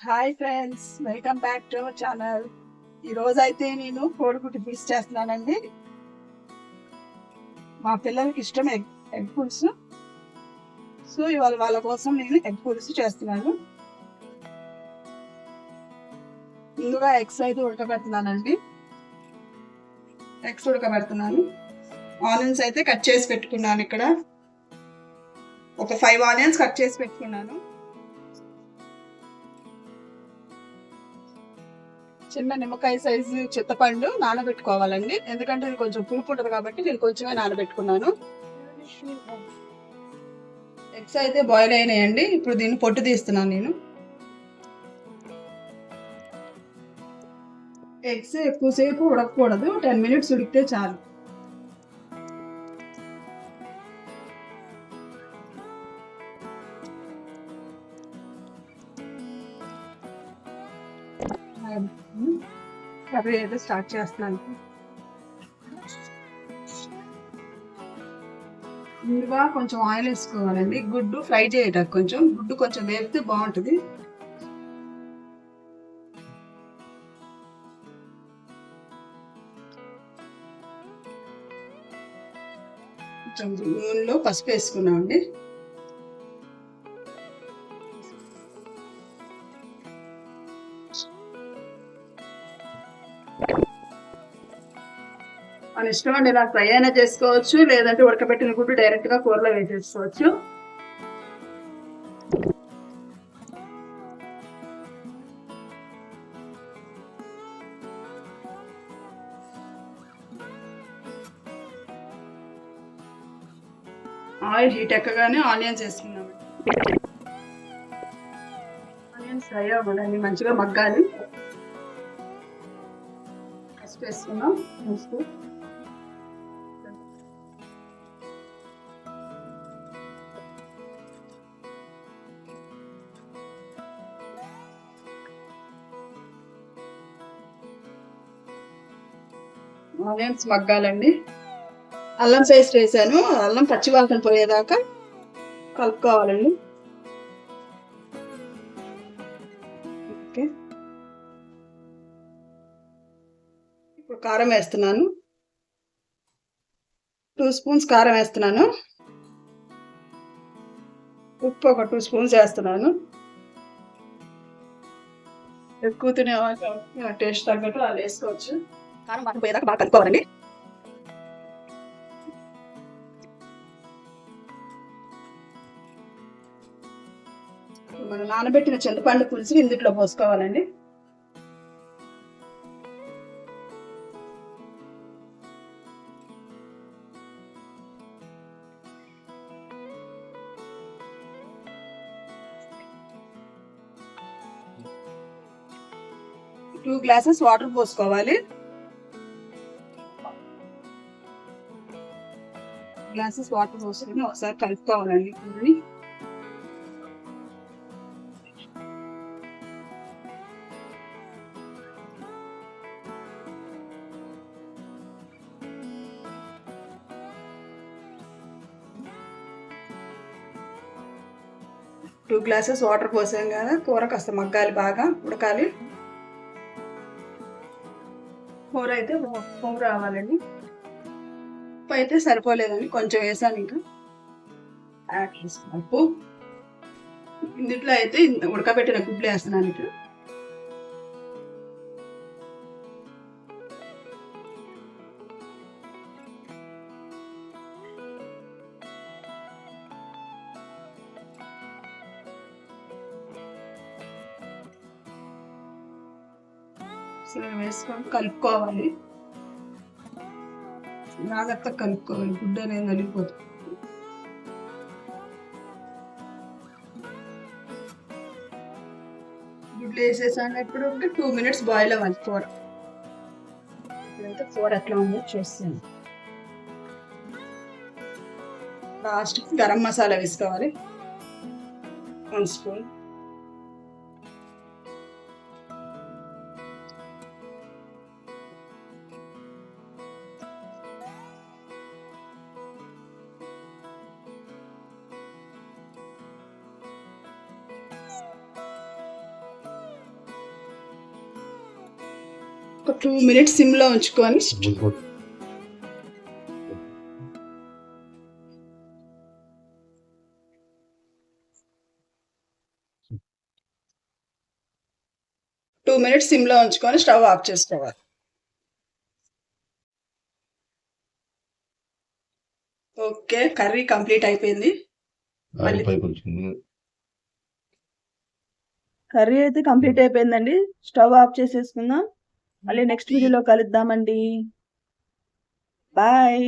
Hi friends, welcome back to our channel. ఈరోజు అయితే నేను కోడిగుడ్డు పులుసు చేస్తున్నానండి. మా పిల్లలకి ఇష్టం ఎగ్ పులుసు. సో ఇవాళ వాళ్ళ కోసం నేను ఎగ్ పులుసు చేస్తున్నాను. ముందుగా ఎగ్స్ అయితే ఉడకబెడుతున్నానండి. ఎగ్స్ ఉడకబెడుతున్నాను. ఆనియన్స్ అయితే కట్ చేసి పెట్టుకున్నాను. ఇక్కడ ఒక 5 ఆనియన్స్ కట్ చేసి పెట్టుకున్నాను. చిన్న నిమ్మకాయ సైజు చింతపండు నానబెట్టుకోవాలండి. ఎందుకంటే ఇది కొంచెం పులుపు ఉంటుంది కాబట్టి నేను కొంచెమే నానబెట్టుకున్నాను. ఎగ్స్ అయితే బాయిల్ అయినాయండి. ఇప్పుడు దీన్ని పొట్టు తీస్తున్నాను నేను. ఎగ్స్ ఎక్కువసేపు ఉడకకూడదు, 10 మినిట్స్ ఉడికితే చాలు. కర్రీ అయితే స్టార్ట్ చేస్తున్నాను. ముందుగా కొంచెం ఆయిల్ వేసుకోవాలండి. గుడ్డు ఫ్రై చేయడానికి గుడ్డు కొంచెం వేపితే బాగుంటుంది. కొంచెం నూనెలో పసుపు వేసుకున్నామండి. మన ఇష్టం అండి, ఇలా ఫ్రై అయినా చేసుకోవచ్చు, లేదంటే ఉడకబెట్టిన గుడ్డు డైరెక్ట్ గా కూరలో వేసేసుకోవచ్చు. ఆయిల్ హీట్ ఎక్కగానే ఆనియన్స్ వేసుకున్నాం. ఆనియన్స్ ఫ్రై అవ్వాలండి, మంచిగా మగ్గాలి. పసుపు వేసుకున్నాం. ఆనియన్స్ మగ్గాలండి. అల్లం పేస్ట్ వేసాను. అల్లం పచ్చివాసన పోయేదాకా కలుపుకోవాలండి. ఓకే, ఇప్పుడు కారం వేస్తున్నాను. 2 స్పూన్స్ కారం వేస్తున్నాను. ఉప్పు ఒక 2 స్పూన్స్ వేస్తున్నాను. ఎక్కువ తినే టేస్ట్ తగ్గట్టు అలా వేసుకోవచ్చు. కారం బాగా పోయేదాకా బాగా కలుపుకోవాలండి. మనం నానబెట్టిన చింతపండు పులుసు ఇందులో పోసుకోవాలండి. టూ గ్లాసెస్ వాటర్ పోసుకోవాలి. గ్లాసెస్ వాటర్ పోసుకొని ఒకసారి కలుపుకోవాలండి. టూ గ్లాసెస్ వాటర్ పోసాం కదా, కూర కాస్త మగ్గాలి, బాగా ఉడకాలి. కూర అయితే పొంగు రావాలండి. ఉప్పు అయితే సరిపోలేదండి, కొంచెం వేసాను. ఇంకా యాడ్ చేసుకున్నాను ఉప్పు. ఇందులో అయితే ఉడకబెట్టిన గుడ్లు వేస్తున్నాను. ఇక్కడ వేసుకొని కలుపుకోవాలి. జాగ్రత్తగా కలుపుకోవాలి, గుడ్డు అనేది నలిగిపోతుంది. గుడ్లు వేసేసాను. ఇప్పుడు 2 మినిట్స్ బాయిల్ అవ్వాలి కూర. ఇప్పుడైతే కూర ఎట్లా ఉందో చూస్తాను. లాస్ట్ గరం మసాలా వేసుకోవాలి, 1 స్పూన్. ఒక 2 మినిట్స్ సిమ్లో ఉంచుకొని 2 మినిట్స్ సిమ్లో ఉంచుకొని స్టవ్ ఆఫ్ చేసుకోవాలి. ఓకే, కర్రీ కంప్లీట్ అయిపోయింది. కర్రీ అయితే కంప్లీట్ అయిపోయిందండి. స్టవ్ ఆఫ్ చేసేసుకుందాం. మళ్ళీ నెక్స్ట్ వీడియోలో కలుద్దామండి. బాయ్.